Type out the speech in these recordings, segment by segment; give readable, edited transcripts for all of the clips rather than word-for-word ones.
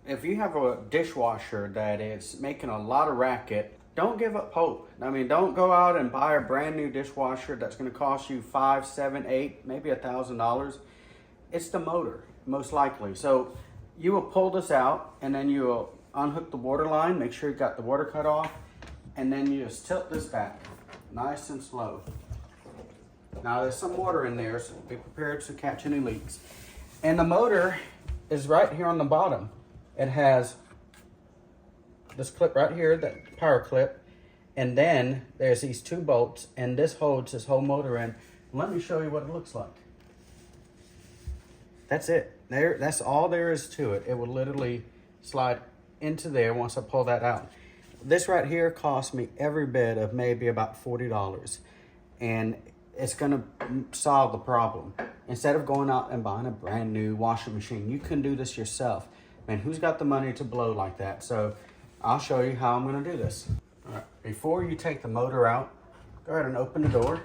If you have a dishwasher that is making a lot of racket, don't give up hope. I mean, don't go out and buy a brand new dishwasher that's going to cost you $5, $7, $8, maybe $1,000. It's the motor, most likely. So you will pull this out, and then you will unhook the water line, make sure you got the water cut off, and then you just tilt this back, nice and slow. Now there's some water in there, so be prepared to catch any leaks. And the motor is right here on the bottom. It has this clip right here, that power clip, and then there's these two bolts, and this holds this whole motor in. Let me show you what it looks like. That's it. That's all there is to it. It will literally slide into there once I pull that out. This right here cost me every bit of maybe about $40, and it's gonna solve the problem. Instead of going out and buying a brand new washing machine, you can do this yourself. Man, who's got the money to blow like that? So I'll show you how I'm gonna do this. All right, before you take the motor out, go ahead and open the door.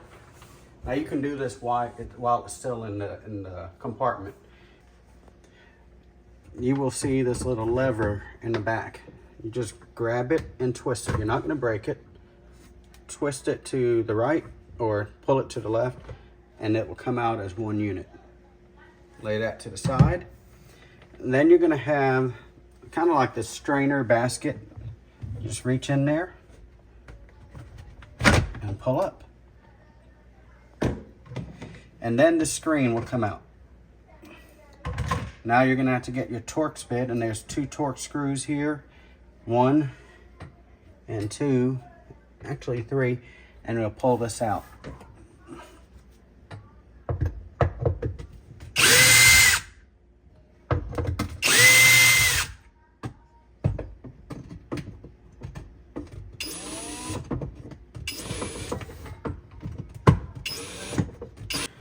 Now you can do this while it's still in the compartment. You will see this little lever in the back. You just grab it and twist it. You're not gonna break it. Twist it to the right or pull it to the left, and it will come out as one unit. Lay that to the side. And then you're gonna have kind of like this strainer basket. Just reach in there and pull up. And then the screen will come out. Now you're gonna have to get your Torx bit, and there's 2 Torx screws here. 1 and 2, actually 3, and it'll pull this out.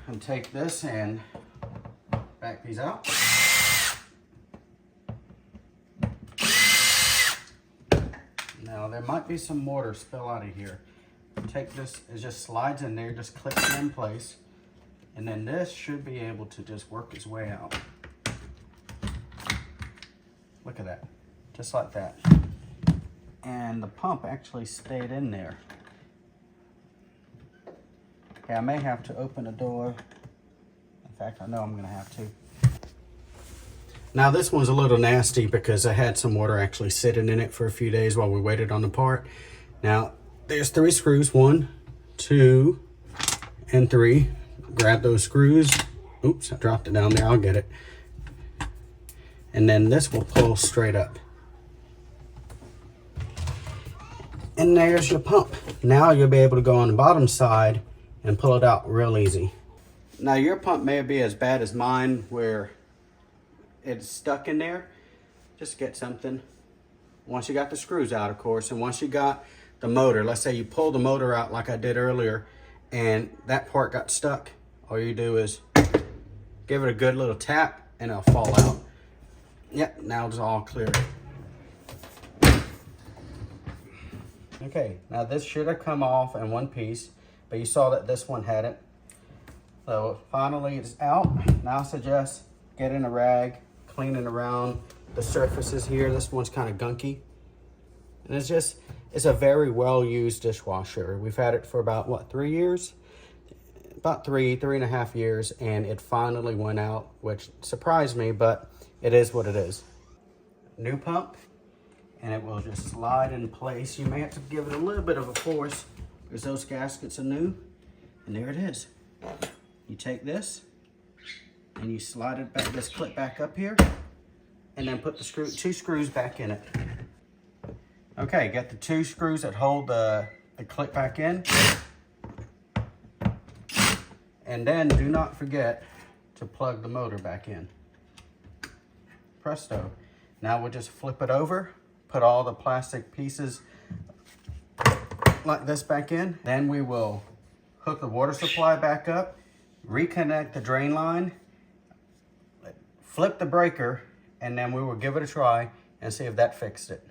And take this and back these out. Now there might be some water spill out of here. Take this, it just slides in there, just clicks in place, and then this should be able to just work its way out. Look at that, just like that. And the pump actually stayed in there. Okay, I may have to open the door. In fact, I know I'm gonna have to. Now this one's a little nasty because I had some water actually sitting in it for a few days while we waited on the part. Now there's 3 screws, 1, 2, and 3. Grab those screws. Oops, I dropped it down there, I'll get it. And then this will pull straight up. And there's your pump. Now you'll be able to go on the bottom side and pull it out real easy. Now your pump may be as bad as mine where it's stuck in there. Just get something. Once you got the screws out, of course, and once you got the motor, let's say you pull the motor out like I did earlier and that part got stuck, all you do is give it a good little tap and it'll fall out. Yep, now it's all clear. Okay, now this should have come off in one piece, but you saw that this one hadn't. So finally it's out. Now I suggest getting a rag, cleaning around the surfaces here. This one's kind of gunky. And it's a very well used dishwasher. We've had it for about, what, 3 years? About 3.5 years, and it finally went out, which surprised me, but it is what it is. New pump, and it will just slide in place. You may have to give it a little bit of a force because those gaskets are new, and there it is. You take this and you slide it back, this clip back up here, and then put the 2 screws back in it. Okay, got the 2 screws that hold the clip back in. And then do not forget to plug the motor back in. Presto. Now we'll just flip it over, put all the plastic pieces like this back in. Then we will hook the water supply back up, reconnect the drain line, flip the breaker, and then we will give it a try and see if that fixed it.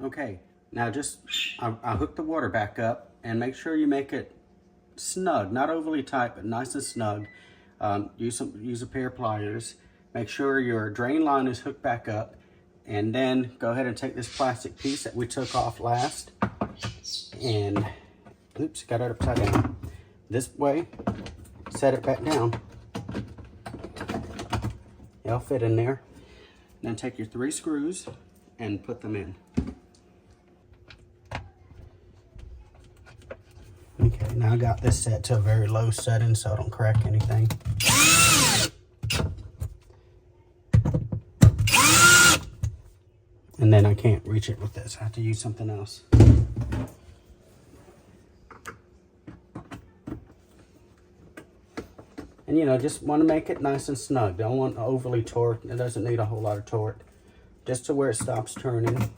Okay, now I hooked the water back up, and make sure you make it snug, not overly tight, but nice and snug. Use a pair of pliers. make sure your drain line is hooked back up, and then go ahead and take this plastic piece that we took off last and, oops, got it upside down. This way, set it back down. It'll fit in there. Then take your 3 screws and put them in. Okay, now I got this set to a very low setting so I don't crack anything. And then I can't reach it with this. I have to use something else. And you know, just want to make it nice and snug. Don't want overly torque. It doesn't need a whole lot of torque. Just to where it stops turning.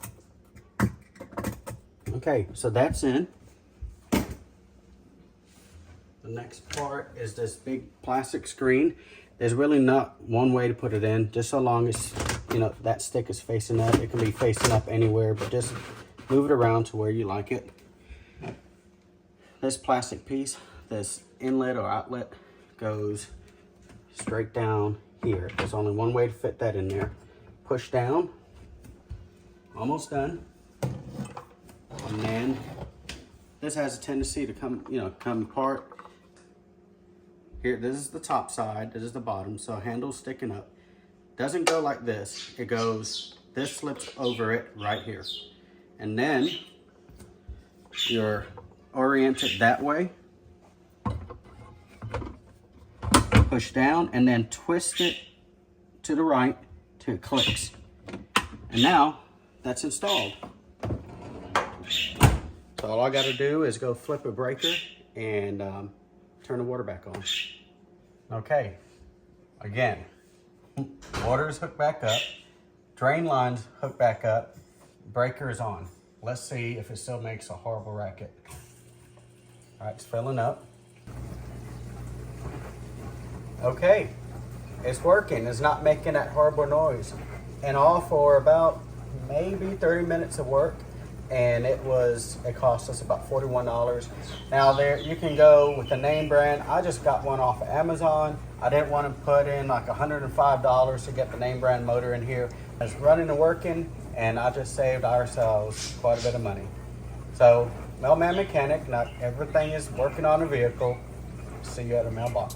Okay, so that's in. The next part is this big plastic screen. There's really not one way to put it in, just so long as, you know, that stick is facing up. It can be facing up anywhere, but just move it around to where you like it. This plastic piece, this inlet or outlet, goes straight down here. There's only one way to fit that in there. Push down. Almost done. And then this has a tendency to come apart. Here, this is the top side, this is the bottom, so handle's sticking up. Doesn't go like this. It goes, this slips over it right here. And then you're oriented that way. Push down and then twist it to the right till it clicks. And now that's installed. So all I got to do is go flip a breaker and turn the water back on. Okay, again, water is hooked back up, drain line's hooked back up, breaker is on. Let's see if it still makes a horrible racket. All right, it's filling up. Okay, it's working. It's not making that horrible noise. And all for about maybe 30 minutes of work. And it cost us about $41. Now there, you can go with the name brand. I just got one off of Amazon. I didn't want to put in like $105 to get the name brand motor in here. It's running and working, and I just saved ourselves quite a bit of money. So, Mailman Mechanic, not everything is working on a vehicle. See you at a mailbox.